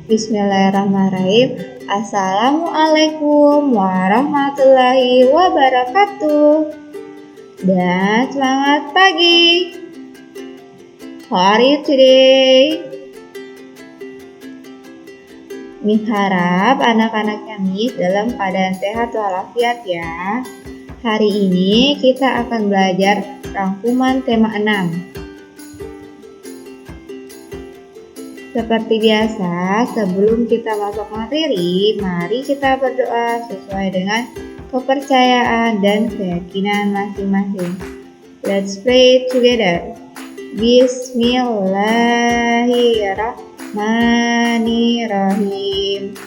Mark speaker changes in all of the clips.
Speaker 1: Bismillahirrahmanirrahim. Assalamualaikum warahmatullahi wabarakatuh. Dan semangat pagi. How are you today? Miss harap anak-anaknya Miss dalam keadaan sehat walafiat ya. Hari ini kita akan belajar rangkuman tema 6. Seperti biasa, sebelum kita masuk materi, mari kita berdoa sesuai dengan kepercayaan dan keyakinan masing-masing. Let's pray together. Bismillahirrahmanirrahim.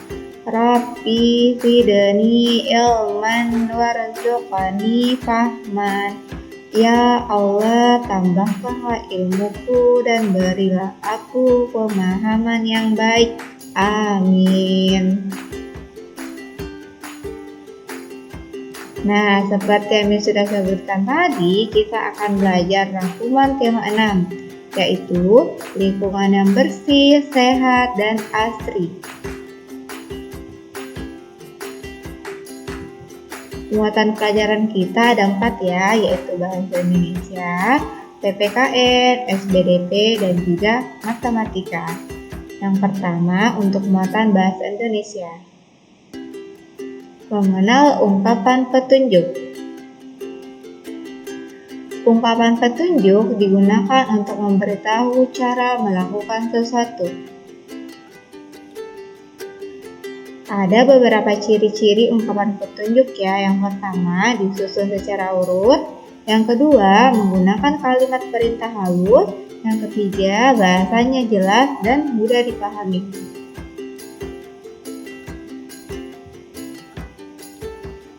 Speaker 1: Rabbi zidni ilman warzuqni fahman. Ya Allah, tambahkanlah ilmuku dan berilah aku pemahaman yang baik. Amin. Nah, seperti yang sudah sebutkan tadi, kita akan belajar rangkuman tema 6, yaitu lingkungan yang bersih, sehat, dan asri. Muatan pelajaran kita ada 4 ya, yaitu Bahasa Indonesia, PPKN, SBDP, dan juga Matematika. Yang pertama untuk muatan Bahasa Indonesia. Mengenal ungkapan petunjuk. Ungkapan petunjuk digunakan untuk memberitahu cara melakukan sesuatu. Ada beberapa ciri-ciri ungkapan petunjuk ya. Yang pertama, disusun secara urut. Yang kedua, menggunakan kalimat perintah halus. Yang ketiga, bahasanya jelas dan mudah dipahami.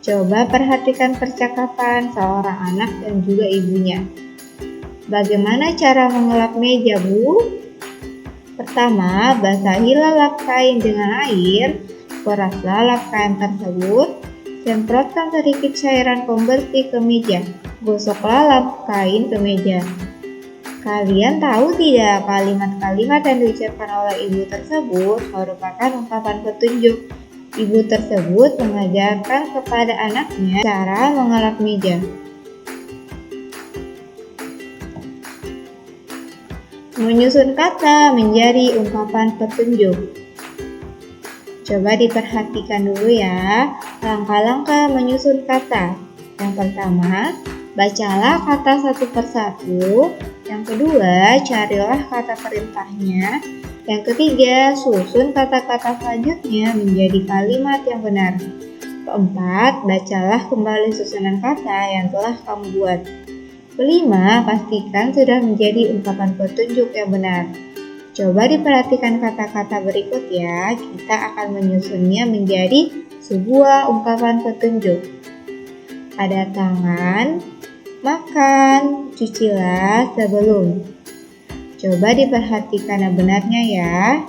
Speaker 1: Coba perhatikan percakapan seorang anak dan juga ibunya. Bagaimana cara mengelap meja, Bu? Pertama, basahilah lap kain dengan air. Peraslah lap kain tersebut, semprotkan sedikit cairan pembersih ke meja. Gosoklah lap kain ke meja. Kalian tahu tidak, kalimat-kalimat yang diucapkan oleh ibu tersebut merupakan ungkapan petunjuk. Ibu tersebut mengajarkan kepada anaknya cara mengelap meja. Menyusun kata menjadi ungkapan petunjuk. Coba diperhatikan dulu ya, langkah-langkah menyusun kata. Yang pertama, bacalah kata satu persatu. Yang kedua, carilah kata perintahnya. Yang ketiga, susun kata-kata selanjutnya menjadi kalimat yang benar. Keempat, bacalah kembali susunan kata yang telah kamu buat. Kelima, pastikan sudah menjadi ungkapan petunjuk yang benar. Coba diperhatikan kata-kata berikut ya, kita akan menyusunnya menjadi sebuah ungkapan petunjuk. Ada tangan, makan, cucilah sebelum. Coba diperhatikan yang benarnya ya.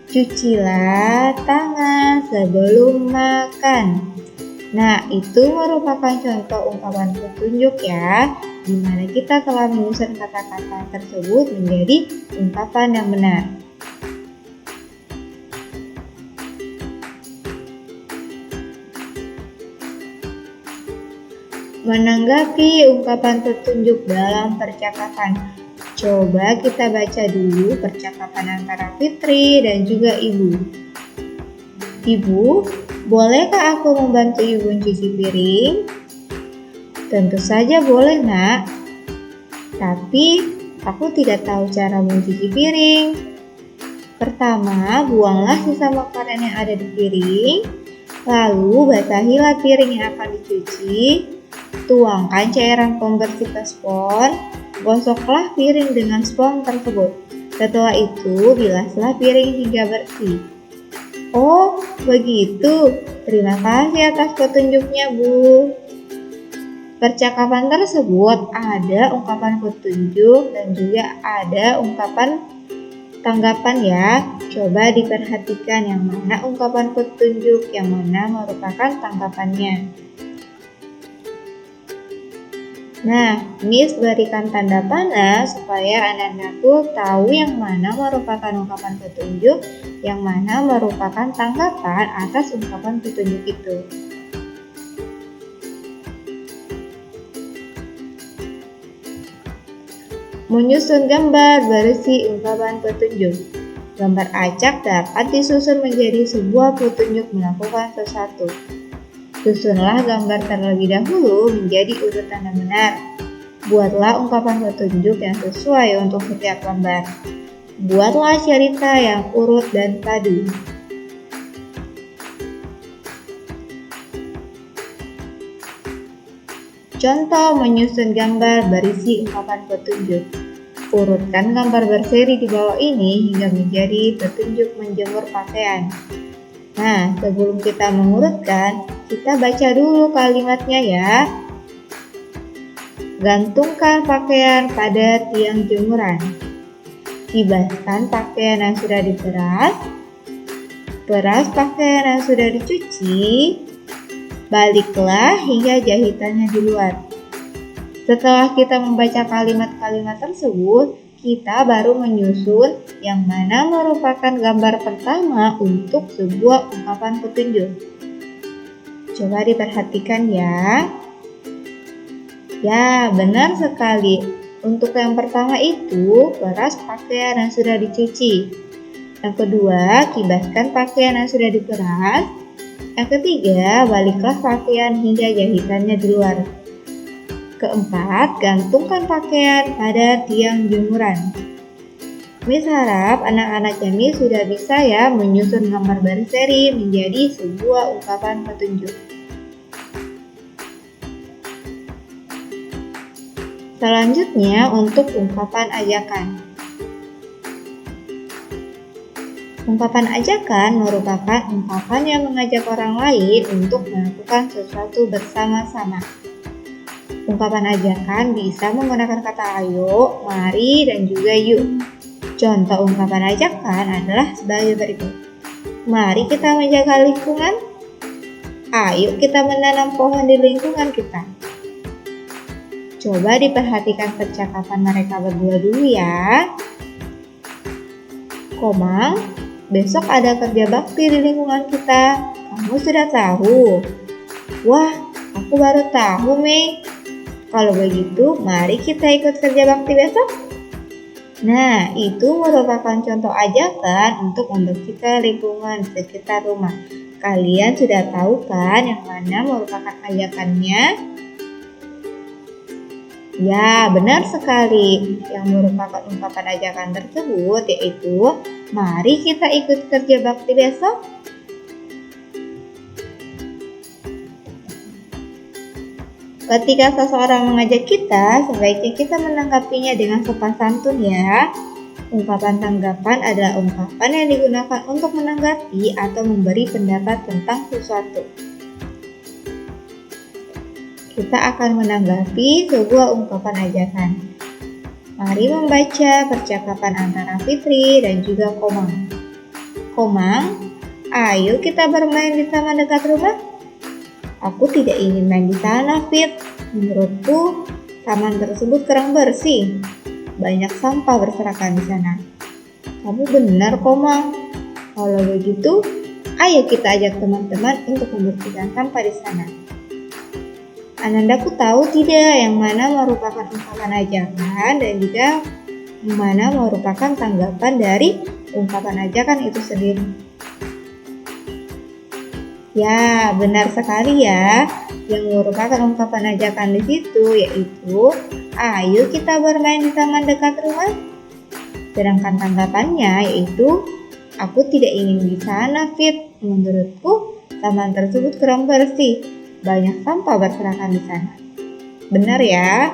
Speaker 1: Cucilah tangan sebelum makan. Nah, itu merupakan contoh ungkapan petunjuk ya, di mana kita telah menyusun kata-kata tersebut menjadi ungkapan yang benar. Menanggapi ungkapan petunjuk dalam percakapan. Coba kita baca dulu percakapan antara Fitri dan juga Ibu. Ibu, bolehkah aku membantu Ibu mencuci piring? Tentu saja boleh, Nak. Tapi aku tidak tahu cara mencuci piring. Pertama, buanglah sisa makanan yang ada di piring. Lalu basahilah piring yang akan dicuci. Tuangkan cairan pembersih ke spons. Gosoklah piring dengan spons tersebut. Setelah itu, bilaslah piring hingga bersih. Oh, begitu. Terima kasih atas petunjuknya, Bu. Percakapan tersebut ada ungkapan petunjuk dan juga ada ungkapan tanggapan ya. Coba diperhatikan yang mana ungkapan petunjuk, yang mana merupakan tanggapannya. Nah, Miss berikan tanda panah supaya anak-anakku tahu yang mana merupakan ungkapan petunjuk yang mana merupakan tanggapan atas ungkapan petunjuk itu. Menyusun gambar berisi ungkapan petunjuk. Gambar acak dapat disusun menjadi sebuah petunjuk melakukan sesuatu. Susunlah gambar terlebih dahulu menjadi urutan yang benar. Buatlah ungkapan petunjuk yang sesuai untuk setiap gambar. Buatlah cerita yang urut dan padu. Contoh menyusun gambar berisi ungkapan petunjuk. Urutkan gambar berseri di bawah ini hingga menjadi petunjuk menjemur pakaian. Nah, sebelum kita mengurutkan, kita baca dulu kalimatnya ya. Gantungkan pakaian pada tiang jemuran. Kibaskan pakaian yang sudah diperas. Peras pakaian yang sudah dicuci. Baliklah hingga jahitannya di luar. Setelah kita membaca kalimat-kalimat tersebut, kita baru menyusun yang mana merupakan gambar pertama untuk sebuah ungkapan petunjuk. Coba diperhatikan ya. Ya, benar sekali. Untuk yang pertama itu, peras pakaian yang sudah dicuci. Yang kedua, kibaskan pakaian yang sudah diperas. Yang ketiga, baliklah pakaian hingga jahitannya di luar. Keempat, gantungkan pakaian pada tiang jemuran. Miss harap anak-anak Jami sudah bisa ya menyusun gambar berseri menjadi sebuah ungkapan petunjuk. Selanjutnya untuk ungkapan ajakan. Ungkapan ajakan merupakan ungkapan yang mengajak orang lain untuk melakukan sesuatu bersama-sama. Ungkapan ajakan bisa menggunakan kata ayo, mari, dan juga yuk. Contoh ungkapan ajakan adalah sebagai berikut. Mari kita menjaga lingkungan. Ayo kita menanam pohon di lingkungan kita. Coba diperhatikan percakapan mereka berdua dulu ya. Komang, besok ada kerja bakti di lingkungan kita. Kamu sudah tahu? Wah, aku baru tahu, Mei. Kalau begitu, mari kita ikut kerja bakti besok. Nah, itu merupakan contoh ajakan untuk membersihkan lingkungan sekitar rumah. Kalian sudah tahu kan yang mana merupakan ajakannya? Ya, benar sekali. Yang merupakan ungkapan ajakan tersebut yaitu, mari kita ikut kerja bakti besok. Ketika seseorang mengajak kita, sebaiknya kita menanggapinya dengan sopan santun ya. Ungkapan tanggapan adalah ungkapan yang digunakan untuk menanggapi atau memberi pendapat tentang sesuatu. Kita akan menanggapi sebuah ungkapan ajakan. Mari membaca percakapan antara Fitri dan juga Komang. Komang, ayo kita bermain di taman dekat rumah. Aku tidak ingin main di sana, Fit. Menurutku, taman tersebut kurang bersih. Banyak sampah berserakan di sana. Kamu benar, Komang. Kalau begitu, ayo kita ajak teman-teman untuk membersihkan sampah di sana. Anandaku tahu tidak yang mana merupakan ungkapan ajakan dan juga yang mana merupakan tanggapan dari ungkapan ajakan itu sendiri. Ya, benar sekali ya. Yang merupakan ungkapan ajakan di situ yaitu, ayo kita bermain di taman dekat rumah. Sedangkan tanggapannya yaitu, aku tidak ingin di sana, Fit. Menurutku, taman tersebut kurang bersih. Banyak sampah berserakan di sana. Benar ya?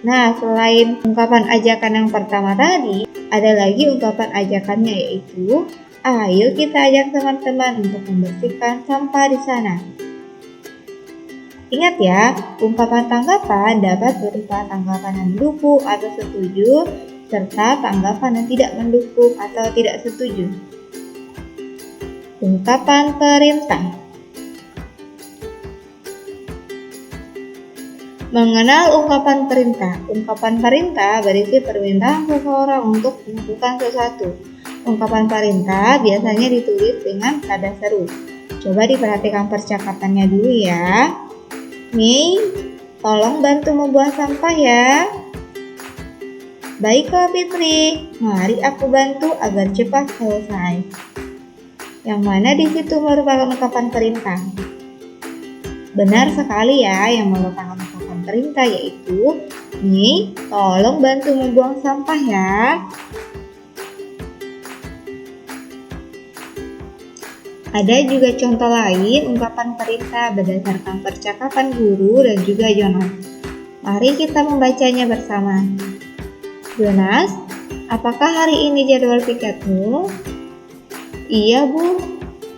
Speaker 1: Nah, selain ungkapan ajakan yang pertama tadi, ada lagi ungkapan ajakannya yaitu, ayo kita ajak teman-teman untuk membersihkan sampah di sana. Ingat ya, ungkapan tanggapan dapat berupa tanggapan yang mendukung atau setuju, serta tanggapan yang tidak mendukung atau tidak setuju. Ungkapan perintah. Mengenal ungkapan perintah. Ungkapan perintah berisi permintaan seseorang untuk melakukan sesuatu. Ungkapan perintah biasanya ditulis dengan nada seru. Coba diperhatikan percakapannya dulu ya. Mei, tolong bantu membuang sampah ya. Baiklah Fitri, mari aku bantu agar cepat selesai. Yang mana di situ merupakan ungkapan perintah? Benar sekali ya, yang merupakan ungkapan perintah yaitu Mei, tolong bantu membuang sampah ya. Ada juga contoh lain ungkapan perintah berdasarkan percakapan guru dan juga Jonas. Mari kita membacanya bersama. Jonas, apakah hari ini jadwal piketmu? Iya Bu.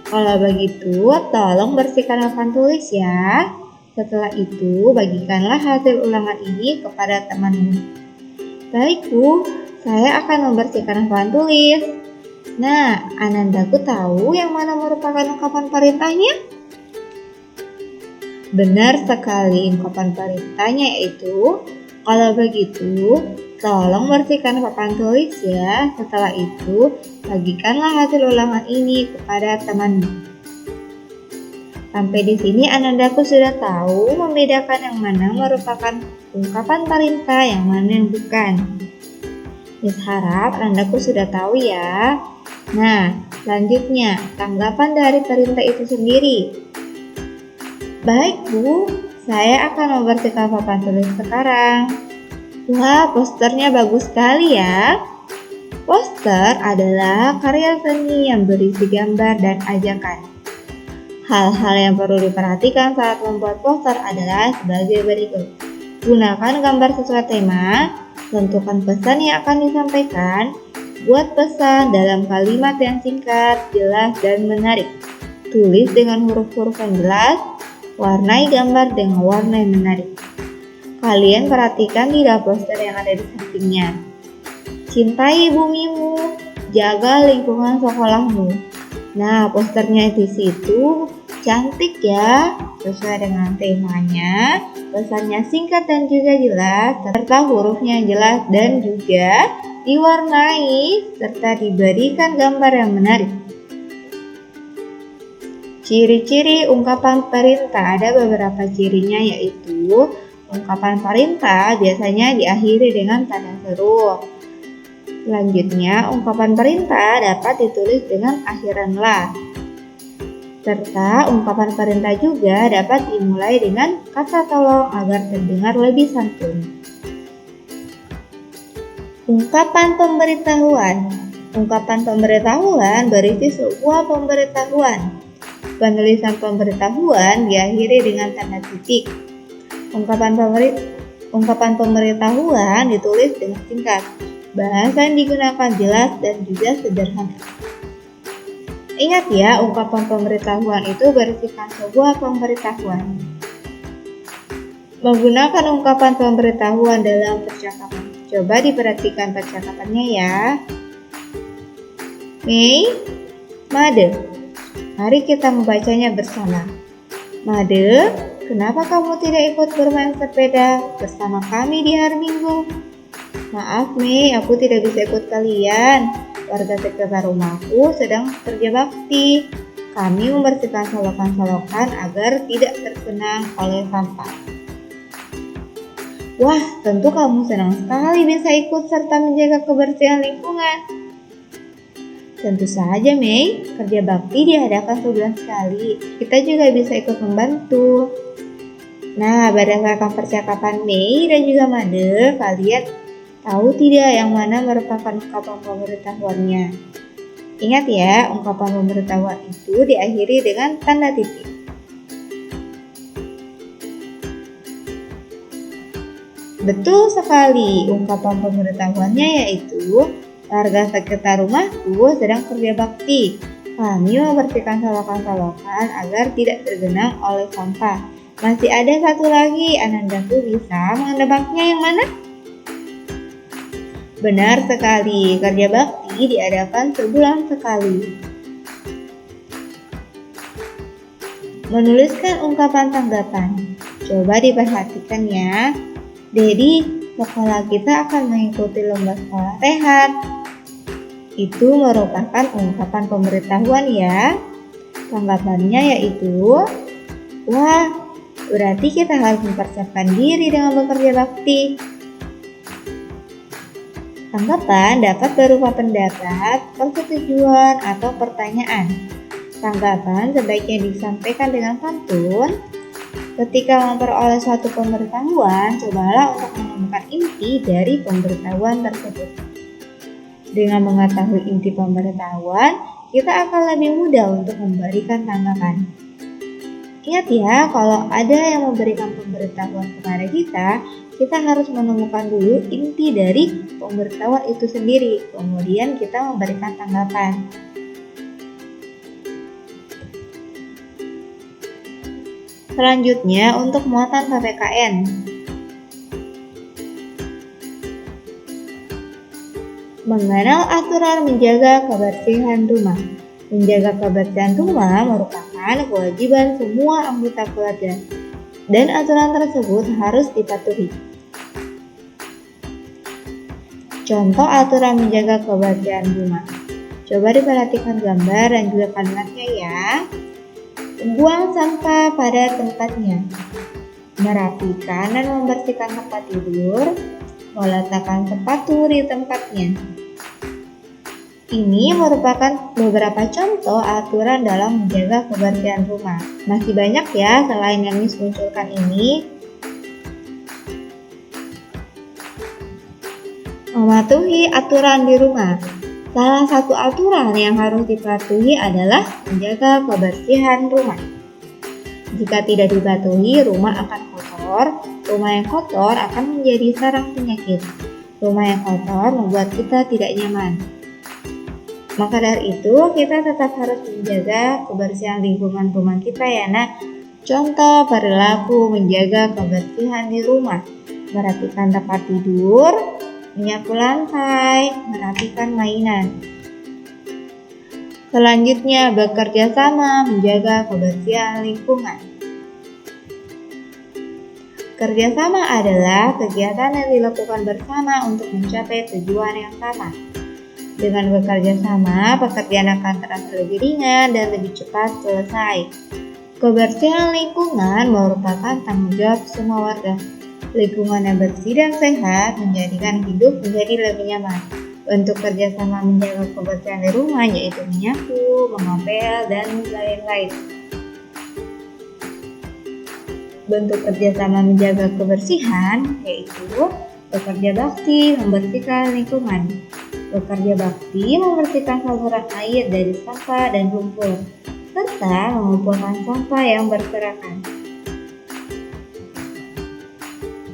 Speaker 1: Kalau begitu, tolong bersihkan papan tulis ya. Setelah itu, bagikanlah hasil ulangan ini kepada temanmu. Baik Bu, saya akan membersihkan papan tulis. Nah, Anandaku tahu yang mana merupakan ungkapan perintahnya? Benar sekali, ungkapan perintahnya yaitu, kalau begitu, tolong bersihkan papan tulis ya. Setelah itu, bagikanlah hasil ulangan ini kepada temanmu. Sampai di sini Anandaku sudah tahu membedakan yang mana merupakan ungkapan perintah, yang mana yang bukan. Miss harap Anandaku sudah tahu ya. Nah, selanjutnya tanggapan dari perintah itu sendiri. Baik Bu, saya akan membersihkan papan tulis sekarang. Wah, posternya bagus sekali ya. Poster adalah karya seni yang berisi gambar dan ajakan. Hal-hal yang perlu diperhatikan saat membuat poster adalah sebagai berikut. Gunakan gambar sesuai tema, tentukan pesan yang akan disampaikan, buat pesan dalam kalimat yang singkat, jelas, dan menarik. Tulis dengan huruf-huruf yang jelas, warnai gambar dengan warna yang menarik. Kalian perhatikan tidak poster yang ada di sampingnya. Cintai bumimu, jaga lingkungan sekolahmu. Nah, posternya di situ cantik ya, sesuai dengan temanya. Pesannya singkat dan juga jelas, serta hurufnya jelas dan juga diwarnai serta diberikan gambar yang menarik. Ciri-ciri ungkapan perintah ada beberapa cirinya yaitu ungkapan perintah biasanya diakhiri dengan tanda seru. Selanjutnya, ungkapan perintah dapat ditulis dengan akhiran la. Serta ungkapan perintah juga dapat dimulai dengan kata tolong agar terdengar lebih santun. Ungkapan pemberitahuan. Ungkapan pemberitahuan berisi sebuah pemberitahuan. Penulisan pemberitahuan diakhiri dengan tanda titik. Ungkapan pemberitahuan ditulis dengan singkat. Bahasa yang digunakan jelas dan juga sederhana. Ingat ya, ungkapan pemberitahuan itu berisikan sebuah pemberitahuan. Menggunakan ungkapan pemberitahuan dalam percakapan. Coba diperhatikan percakapannya ya. Mei, Made. Mari kita membacanya bersama. Made, kenapa kamu tidak ikut bermain sepeda bersama kami di hari Minggu? Maaf Mei, aku tidak bisa ikut kalian. Warga sekitar rumahku sedang kerja bakti. Kami membersihkan solokan-solokan agar tidak terkenang oleh sampah. Wah, tentu kamu senang sekali bisa ikut serta menjaga kebersihan lingkungan. Tentu saja Mei, kerja bakti diadakan sebulan sekali. Kita juga bisa ikut membantu. Nah, berdasarkan percakapan Mei dan juga Made, kalian tahu tidak yang mana merupakan ungkapan pemberitahuannya? Ingat ya, ungkapan pemberitahuan itu diakhiri dengan tanda titik. Betul sekali, ungkapan pemberitahuannya yaitu warga sekitar rumahku sedang kerja bakti. Kami membersihkan solokan-solokan agar tidak tergenang oleh sampah. Masih ada satu lagi, Anandaku bisa menebaknya yang mana? Benar sekali, kerja bakti diadakan sebulan sekali. Menuliskan ungkapan tanggapan. Coba diperhatikan ya. Dedi, sekolah kita akan mengikuti lomba sekolah sehat. Itu merupakan ungkapan pemberitahuan ya. Tanggapannya yaitu, wah, berarti kita harus mempersiapkan diri dengan bekerja bakti. Tanggapan dapat berupa pendapat, persetujuan, atau pertanyaan. Tanggapan sebaiknya disampaikan dengan santun. Ketika memperoleh suatu pemberitahuan, cobalah untuk menemukan inti dari pemberitahuan tersebut. Dengan mengetahui inti pemberitahuan, kita akan lebih mudah untuk memberikan tanggapan. Ingat ya, kalau ada yang memberikan pemberitahuan kepada kita harus menemukan dulu inti dari pemberitahuan itu sendiri. Kemudian kita memberikan tanggapan. Selanjutnya, untuk muatan PPKN. Mengenal aturan menjaga kebersihan rumah. Menjaga kebersihan rumah merupakan kewajiban semua anggota keluarga, dan aturan tersebut harus dipatuhi. Contoh aturan menjaga kebersihan rumah. Coba diperhatikan gambar dan juga kalimatnya ya. Membuang sampah pada tempatnya. Merapikan dan membersihkan tempat tidur. Meletakkan sepatu di tempatnya. Ini merupakan beberapa contoh aturan dalam menjaga kebersihan rumah. Masih banyak ya selain yang Miss munculkan ini. Mematuhi aturan di rumah. Salah satu aturan yang harus dipatuhi adalah menjaga kebersihan rumah. Jika tidak dipatuhi, rumah akan kotor. Rumah yang kotor akan menjadi sarang penyakit. Rumah yang kotor membuat kita tidak nyaman. Maka dari itu, kita tetap harus menjaga kebersihan lingkungan rumah kita ya nak. Contoh perilaku menjaga kebersihan di rumah. Merapikan tempat tidur, menyapu lantai, merapikan mainan. Selanjutnya, bekerja sama menjaga kebersihan lingkungan. Kerjasama adalah kegiatan yang dilakukan bersama untuk mencapai tujuan yang sama. Dengan bekerja sama, pekerjaan akan terasa lebih ringan dan lebih cepat selesai. Kebersihan lingkungan merupakan tanggung jawab semua warga. Lingkungan yang bersih dan sehat menjadikan hidup menjadi lebih nyaman. Bentuk kerjasama menjaga kebersihan di rumah yaitu menyapu, mengepel, dan lain-lain. Bentuk kerjasama menjaga kebersihan yaitu bekerja bakti membersihkan lingkungan. Bekerja bakti membersihkan saluran air dari sampah dan lumpur, serta mengumpulkan sampah yang berserakan.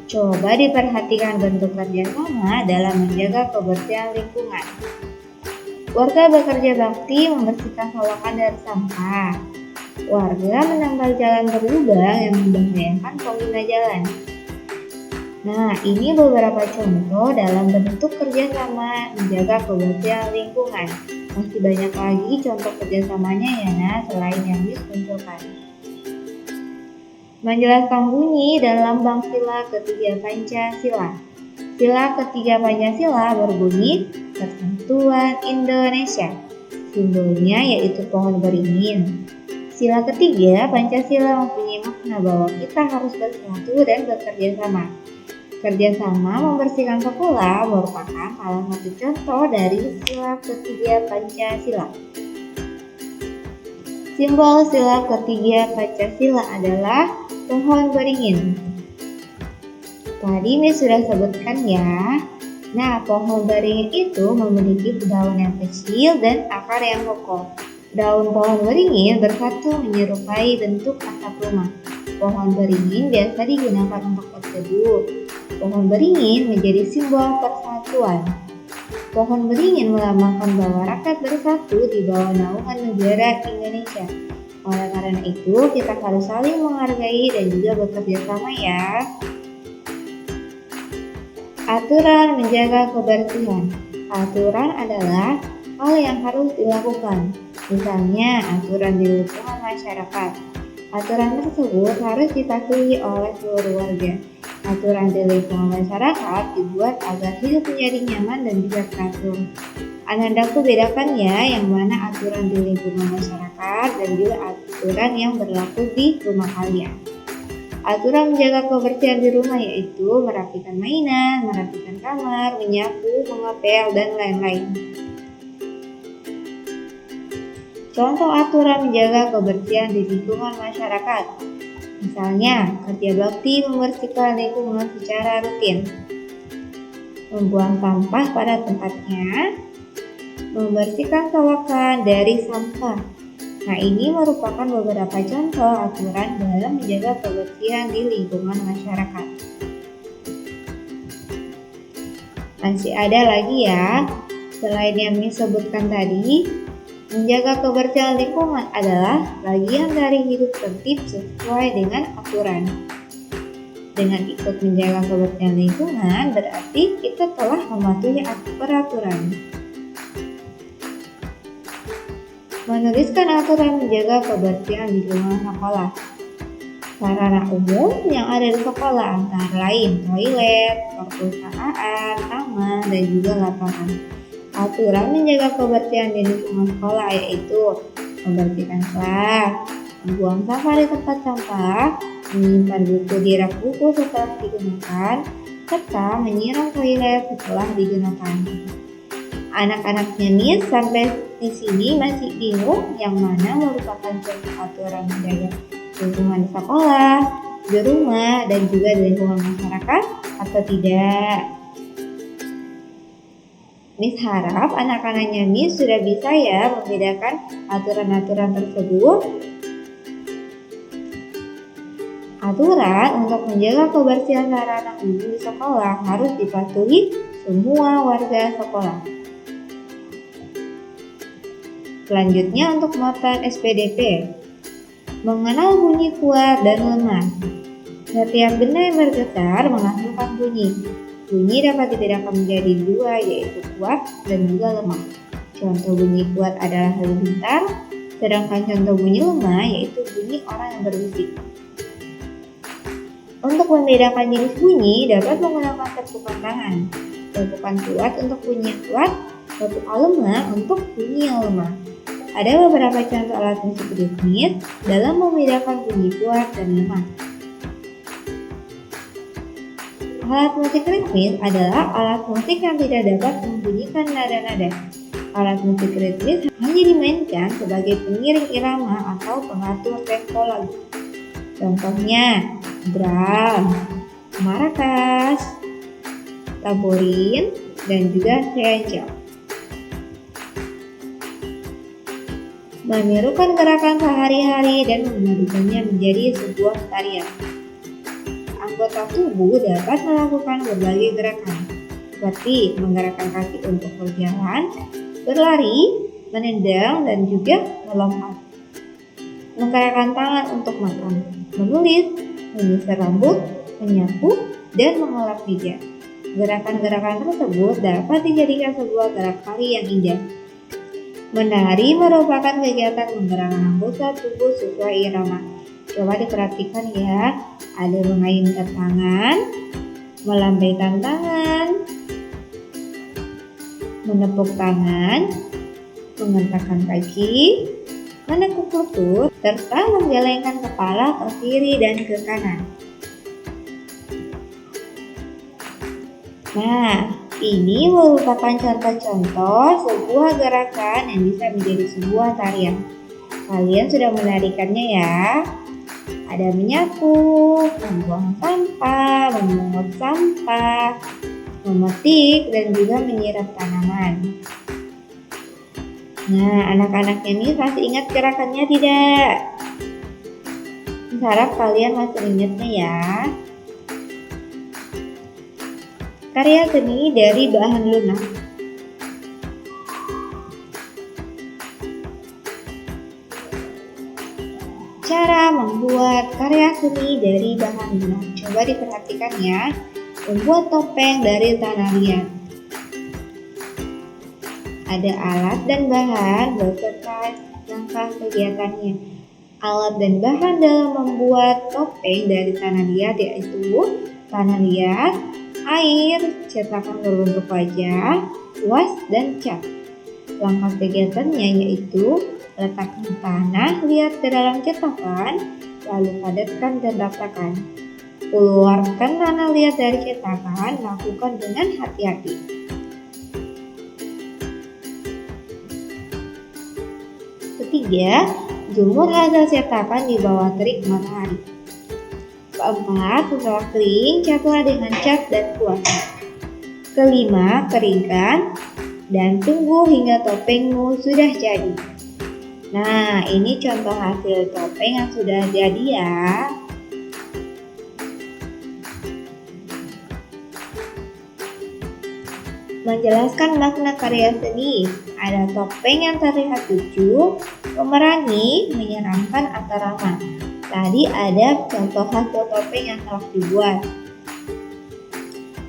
Speaker 1: Coba diperhatikan bentuk kerjasama dalam menjaga kebersihan lingkungan. Warga bekerja bakti membersihkan sawakan dari sampah. Warga menambal jalan berlubang yang membahayakan pengguna jalan. Nah, ini beberapa contoh dalam bentuk kerjasama menjaga kebersihan lingkungan. Masih banyak lagi contoh kerjasamanya ya nah, selain yang dimunculkan. Menjelaskan bunyi dan lambang sila ketiga Pancasila. Sila ketiga Pancasila berbunyi Persatuan Indonesia. Simbolnya yaitu pohon beringin. Sila ketiga Pancasila mempunyai makna bahwa kita harus bersatu dan bekerja sama. Kerjasama membersihkan sekolah merupakan salah satu contoh dari sila ketiga Pancasila. Simbol sila ketiga Pancasila adalah pohon beringin. Tadi Miss sudah sebutkan ya. Nah, pohon beringin itu memiliki daun yang kecil dan akar yang kokoh. Daun pohon beringin bersatu menyerupai bentuk atap rumah. Pohon beringin biasa digunakan untuk berteduh. Pohon beringin menjadi simbol persatuan. Pohon beringin melambangkan bahwa rakyat bersatu di bawah naungan negara Indonesia. Oleh karena itu, kita harus saling menghargai dan juga bekerja sama ya. Aturan menjaga kebersihan. Aturan adalah hal yang harus dilakukan. Misalnya, aturan di lingkungan masyarakat. Aturan tersebut harus dipatuhi oleh seluruh warga. Aturan di lingkungan masyarakat dibuat agar hidup menjadi nyaman dan juga teratur. Anandaku bedakan ya yang mana aturan di lingkungan masyarakat dan juga aturan yang berlaku di rumah kalian. Aturan menjaga kebersihan di rumah yaitu merapikan mainan, merapikan kamar, menyapu, mengepel, dan lain-lain. Contoh aturan menjaga kebersihan di lingkungan masyarakat. Misalnya, kerja bakti membersihkan lingkungan secara rutin, membuang sampah pada tempatnya, membersihkan selokan dari sampah. Nah, ini merupakan beberapa contoh aturan dalam menjaga kebersihan di lingkungan masyarakat. Masih ada lagi ya, selain yang disebutkan tadi, menjaga kebersihan lingkungan adalah bagian dari hidup tertib sesuai dengan aturan. Dengan ikut menjaga kebersihan lingkungan, berarti kita telah mematuhi peraturan. Menuliskan aturan menjaga kebersihan di lingkungan sekolah. Sarana umum yang ada di sekolah antara lain toilet, perpustakaan, taman, dan juga lapangan. Aturan menjaga kebersihan di lingkungan sekolah yaitu membersihkan kelas, membuang sampah di tempat sampah, menyimpan buku di rak buku setelah digunakan, serta menyiram toilet setelah digunakan. Anak-anaknya nih sampai di sini masih bingung yang mana merupakan contoh aturan menjaga lingkungan di sekolah, di rumah, dan juga di lingkungan masyarakat atau tidak? Miss harap anak-anaknya Miss sudah bisa ya membedakan aturan-aturan tersebut. Aturan untuk menjaga kebersihan sarana umum di sekolah harus dipatuhi semua warga sekolah. Selanjutnya untuk muatan SPDP, mengenal bunyi kuat dan lemah. Setiap benda yang bergetar menghasilkan bunyi. Bunyi dapat dibedakan menjadi dua, yaitu kuat dan juga lemah. Contoh bunyi kuat adalah halilintar, sedangkan contoh bunyi lemah yaitu bunyi orang yang berbisik. Untuk membedakan jenis bunyi dapat menggunakan tepukan tangan. Tepukan kuat untuk bunyi yang kuat, tepukan lemah untuk bunyi yang lemah. Ada beberapa contoh alat musik ritmis dalam membedakan bunyi kuat dan lemah. Alat musik ritmis adalah alat musik yang tidak dapat membunyikan nada-nada. Alat musik ritmis hanya dimainkan sebagai pengiring irama atau pengatur tempo lagu. Contohnya, drum, maracas, tamborin, dan juga seajal. Menirukan gerakan sehari-hari dan memadukannya menjadi sebuah tarian. Anggota tubuh dapat melakukan berbagai gerakan, seperti menggerakkan kaki untuk berjalan, berlari, menendang, dan juga melompat. Menggerakkan tangan untuk makan, menulis, menyisir rambut, menyapu, dan mengolah meja. Gerakan-gerakan tersebut dapat dijadikan sebuah gerak tari yang indah. Menari merupakan kegiatan menggerakkan anggota tubuh sesuai irama. Coba diperhatikan ya, ada mengayunkan tangan, melambaikan tangan, menepuk tangan, menghentakkan kaki, menekuk lutut, serta menggelengkan kepala ke kiri dan ke kanan. Nah, ini merupakan contoh-contoh sebuah gerakan yang bisa menjadi sebuah tarian. Kalian sudah menarikannya ya. Ada menyapu, membuang sampah, memungut sampah, memetik, dan juga menyiram tanaman. Nah, anak-anaknya ini masih ingat gerakannya tidak? Harap kalian masih ingatnya ya. Karya seni dari bahan lunak. Cara membuat karya seni dari bahan lunak. Coba diperhatikan ya. Membuat topeng dari tanah liat. Ada alat dan bahan beserta langkah kegiatannya. Alat dan bahan dalam membuat topeng dari tanah liat yaitu tanah liat, air, cetakan berbentuk wajah, kuas, dan cat. Langkah kegiatannya yaitu letakkan tanah liat ke dalam cetakan, lalu padatkan dan ratakan. Keluarkan tanah liat dari cetakan, lakukan dengan hati-hati. Ketiga, jemur hasil cetakan di bawah terik matahari. Keempat, setelah kering, catlah dengan cat dan kuas. Kelima, keringkan dan tunggu hingga topengmu sudah jadi. Nah, ini contoh hasil topeng yang sudah jadi ya. Menjelaskan makna karya seni, ada topeng yang terlihat lucu, memerangi, menyeramkan atau ramah. Tadi ada contoh hasil topeng yang telah dibuat.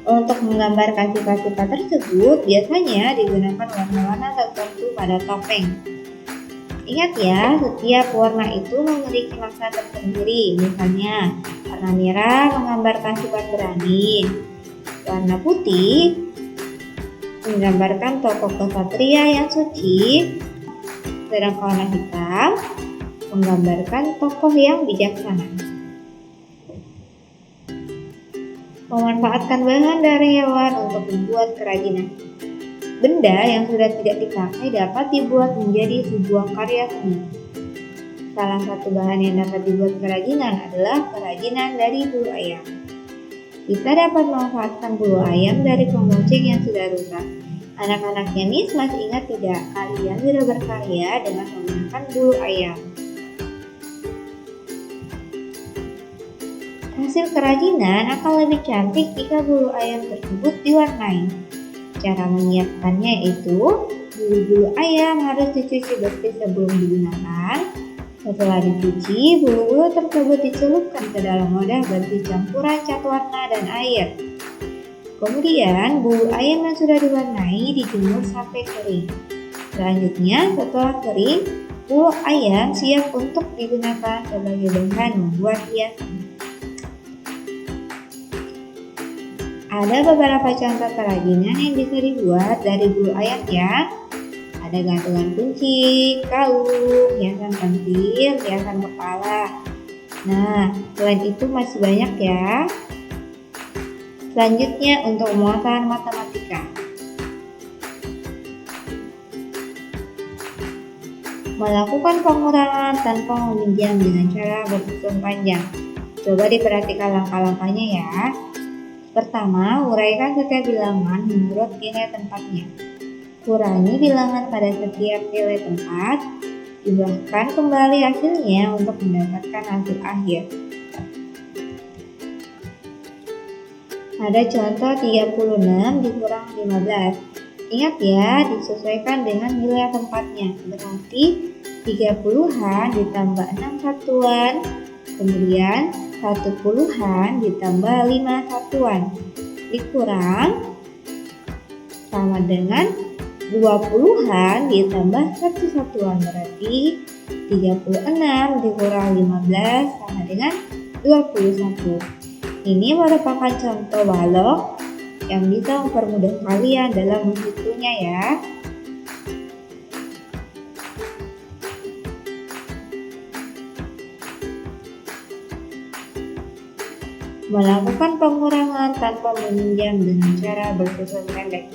Speaker 1: Untuk menggambarkan sifat-sifat tersebut, biasanya digunakan warna-warna tertentu pada topeng. Ingat ya, setiap warna itu memiliki makna tersendiri. Misalnya, warna merah menggambarkan sifat berani, warna putih menggambarkan tokoh kesatria yang suci, sedangkan warna hitam menggambarkan tokoh yang bijaksana. Memanfaatkan bahan dari hewan untuk membuat kerajinan. Benda yang sudah tidak dipakai dapat dibuat menjadi sebuah karya seni. Salah satu bahan yang dapat dibuat kerajinan adalah kerajinan dari bulu ayam. Kita dapat memanfaatkan bulu ayam dari pembonceng yang sudah rusak. Anak-anak Yanis masih ingat tidak? Kalian sudah berkarya dengan menggunakan bulu ayam. Hasil kerajinan akan lebih cantik jika bulu ayam tersebut diwarnai. Cara menyiapkannya itu, bulu-bulu ayam harus dicuci bersih sebelum digunakan. Setelah dicuci, bulu-bulu tersebut dicelupkan ke dalam wadah bersih campuran cat warna dan air. Kemudian, bulu ayam yang sudah diwarnai dijemur sampai kering. Selanjutnya, setelah kering, bulu ayam siap untuk digunakan sebagai bahan membuat hiasan. Ada beberapa contoh kerajinan yang bisa dibuat dari bulu ayam ya. Ada gantungan kunci, kalung, hiasan pentil, hiasan kepala. Nah, selain itu masih banyak ya. Selanjutnya untuk muatan matematika. Melakukan pengurangan tanpa meminjam dengan cara berhitung panjang. Coba diperhatikan langkah-langkahnya ya. Pertama, uraikan setiap bilangan menurut nilai tempatnya. Kurangi bilangan pada setiap nilai tempat, jumlahkan kembali hasilnya untuk mendapatkan hasil akhir. Ada contoh 36 dikurang 15. Ingat ya, disesuaikan dengan nilai tempatnya. Berarti 30-an ditambah 6 satuan, kemudian 10-an ditambah 5 satuan dikurang sama dengan 20-an ditambah 1 satuan, berarti 36 dikurang 15 sama dengan 21. Ini merupakan contoh balok yang bisa mempermudah kalian dalam menghitungnya ya. Melakukan pengurangan tanpa meminjam dengan cara bersusun pendek.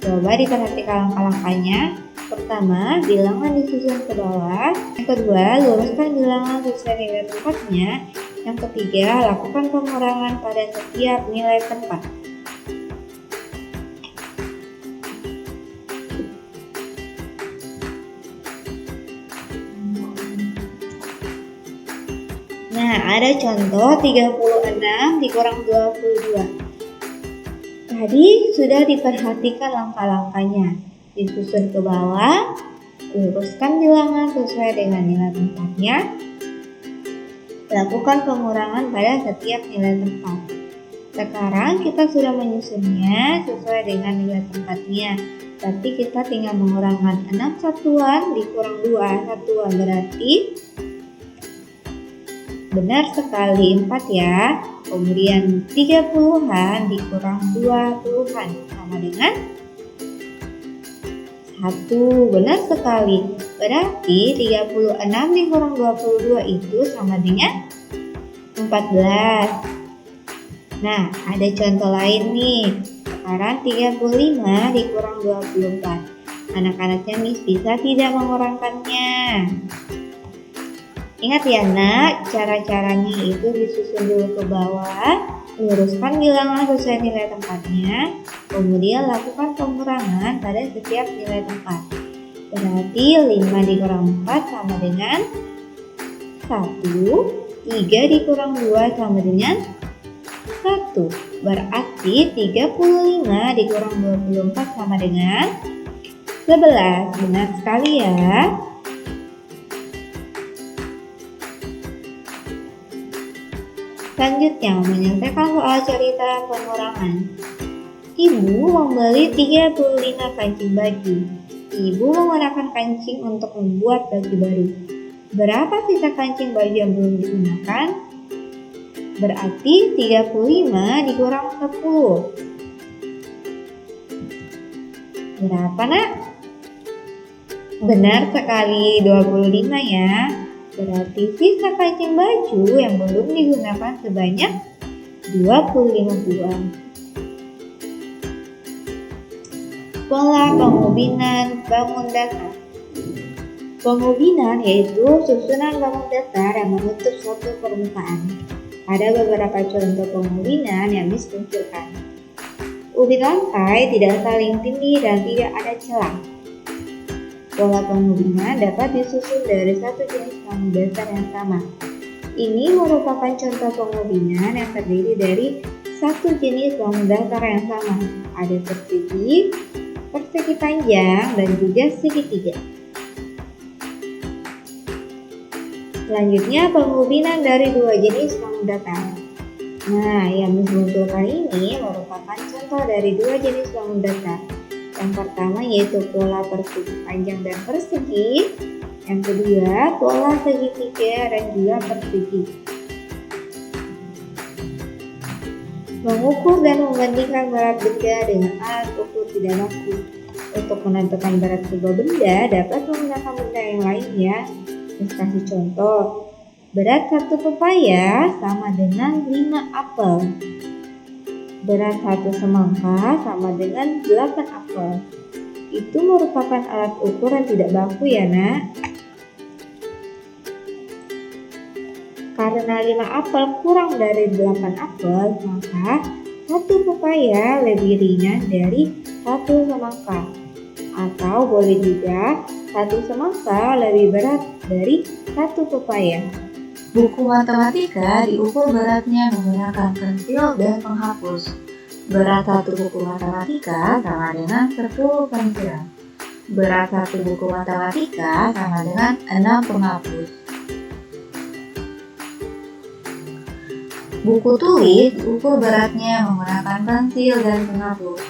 Speaker 1: Coba diperhatikan langkah-langkahnya. Pertama, bilangan disusun ke bawah. Yang kedua, luruskan bilangan sesuai nilai tempatnya. Yang ketiga, lakukan pengurangan pada setiap nilai tempat. Nah, ada contoh 36 dikurang 22. Tadi sudah diperhatikan langkah-langkahnya. Disusun ke bawah, luruskan bilangan sesuai dengan nilai tempatnya, lakukan pengurangan pada setiap nilai tempat. Sekarang kita sudah menyusunnya sesuai dengan nilai tempatnya. Berarti kita tinggal mengurangkan 6 satuan dikurang 2 satuan, berarti benar sekali 4 ya. kemudian 30-an dikurang 20-an sama dengan 1. Benar sekali. Berarti 36 dikurang 22 itu sama dengan 14. Nah, ada contoh lain nih. Sekarang 35 dikurang 24. Anak-anaknya Miss bisa tidak mengurangkannya? Ingat ya nak, cara-caranya itu disusun dulu ke bawah, luruskan bilangan sesuai nilai tempatnya, kemudian lakukan pengurangan pada setiap nilai tempat. Berarti 5 dikurang 4 sama dengan 1, 3 dikurang 2 sama dengan 1. Berarti 35 dikurang 24 sama dengan 11. Benar sekali ya. Selanjutnya, menyelesaikan soal cerita pengurangan. Ibu membeli 35 kancing baju. Ibu menggunakan kancing untuk membuat baju baru. Berapa sisa kancing baju yang belum digunakan? Berarti 35 dikurang 10. Berapa nak? Benar sekali, 25 ya. Berarti sisa kancing baju yang belum digunakan sebanyak 25 buah. Pola pengubinan bangun datar. Pengubinan yaitu susunan bangun datar yang menutup suatu permukaan. Ada beberapa contoh pengubinan yang Miss tunjukkan. Ubin lantai tidak saling tinggi dan tidak ada celah. Pola pengubinan dapat disusun dari satu jenis bangun datar yang sama. Ini merupakan contoh pengubinan yang terdiri dari satu jenis bangun datar yang sama. Ada persegi panjang, dan juga segitiga. Selanjutnya pengubinan dari dua jenis bangun datar. Nah, yang munculkan ini merupakan contoh dari dua jenis bangun datar. Yang pertama yaitu pola persegi panjang dan persegi. Yang kedua, pola segitiga dan juga persegi. Mengukur dan membandingkan berat benda dengan alat ukur tidak baku. Untuk menentukan berat sebuah benda dapat menggunakan benda yang lain ya. Kita kasih contoh. Berat satu pepaya sama dengan 5 apel. Berat satu semangka sama dengan 8 apel. Itu merupakan alat ukur yang tidak baku ya nak. Karena 5 apel kurang dari 8 apel, maka satu pepaya lebih ringan dari satu semangka. Atau boleh juga satu semangka lebih berat dari satu pepaya.
Speaker 2: Buku matematika diukur beratnya menggunakan pensil dan penghapus. Berat satu buku matematika sama dengan 10 pensil. Berat satu buku matematika sama dengan 6 penghapus. Buku tulis diukur beratnya menggunakan pensil dan penghapus.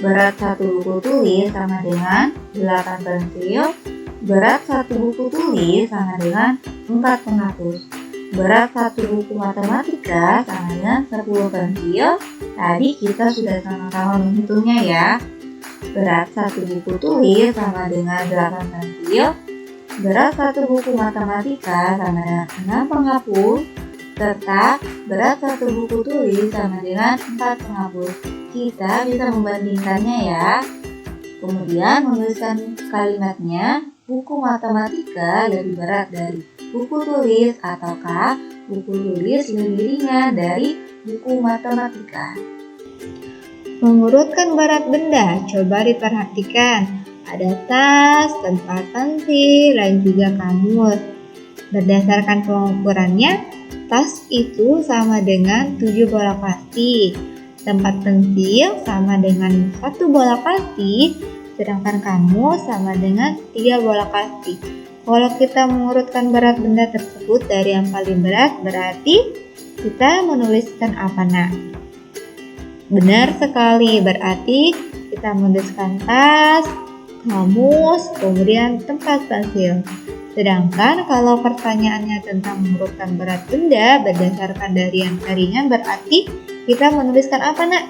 Speaker 2: Berat satu buku tulis sama dengan 8 pensil. Berat satu buku tulis sama dengan 4 penghapus. Berat satu buku matematika sama dengan 10 pensil. Tadi kita sudah sama-sama menghitungnya ya. Berat satu buku tulis sama dengan 8 pensil. Berat satu buku matematika sama dengan 6 penghapus. Serta berat satu buku tulis sama dengan 4 penghapus. Kita bisa membandingkannya ya. Kemudian menuliskan kalimatnya, buku matematika lebih berat dari buku tulis ataukah buku tulis lebih ringan dari buku matematika.
Speaker 1: Mengurutkan berat benda, coba diperhatikan. Ada tas, tempat pensil, dan juga kamus. Berdasarkan pengukurannya, tas itu sama dengan 7 bola plastik. Tempat pensil sama dengan 1 bola plastik, sedangkan kamus sama dengan 3 bola plastik. Kalau kita mengurutkan berat benda tersebut dari yang paling berat, berarti kita menuliskan apa nak? Benar sekali, berarti kita menuliskan tas, kamus, kemudian tempat pensil. Sedangkan kalau pertanyaannya tentang mengurutkan berat benda berdasarkan dari yang ringan, berarti kita menuliskan apa, Nak?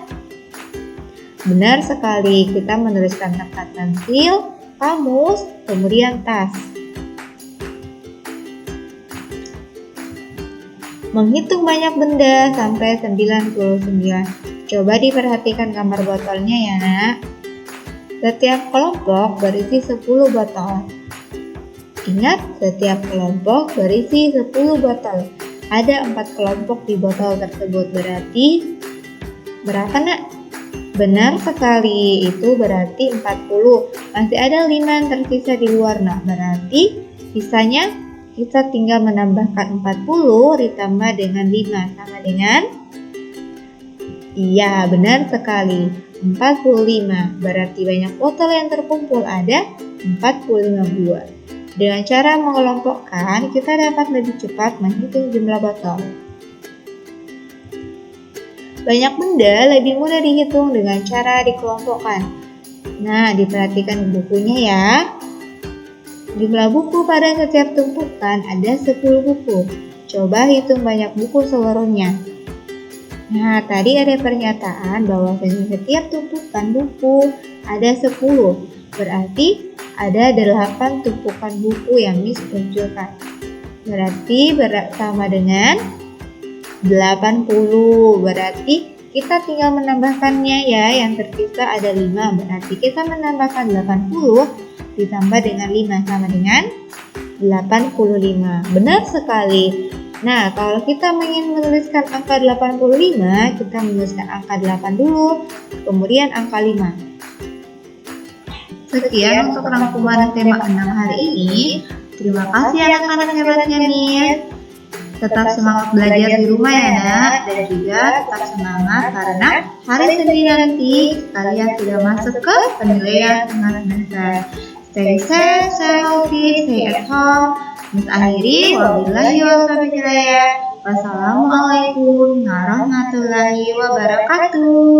Speaker 1: Benar sekali, kita menuliskan tempat pensil, kamus, kemudian tas. Menghitung banyak benda sampai 99. Coba diperhatikan gambar botolnya ya, Nak. Setiap kelompok berisi 10 botol. Ingat, setiap kelompok berisi 10 botol. Ada 4 kelompok di botol tersebut, berarti berapa, Nak? Benar sekali, itu berarti 40. Masih ada 5 yang tersisa di luar, Nak. Berarti sisanya kita tinggal menambahkan 40 ditambah dengan 5 sama dengan, iya benar sekali, 45. Berarti banyak botol yang terkumpul, ada 45 buah. Dengan cara mengelompokkan, kita dapat lebih cepat menghitung jumlah botol. Banyak benda lebih mudah dihitung dengan cara dikelompokkan. Nah, diperhatikan bukunya ya. Jumlah buku pada setiap tumpukan ada 10 buku. Coba hitung banyak buku seluruhnya. Nah, tadi ada pernyataan bahwa setiap tumpukan buku ada 10. Berarti ada 8 tumpukan buku yang Miss munculkan. Berarti sama dengan 80. Berarti kita tinggal menambahkannya ya. Yang tersisa ada 5. Berarti kita menambahkan 80 ditambah dengan 5 sama dengan 85. Benar sekali. Nah, kalau kita ingin menuliskan angka 85, kita menuliskan angka 8 dulu, kemudian angka 5. Sekian untuk rangkuman tema 6 hari ini. Terima kasih anak-anak hebatnya Miss. Tetap semangat belajar di rumah ya, Nak, dan juga tetap semangat karena hari Senin nanti kalian sudah masuk ke penilaian tengah semester. Stay safe, stay healthy, stay at home. Miss akhiri, wabillahi taufiq hidayah. Wassalamualaikum warahmatullahi wabarakatuh.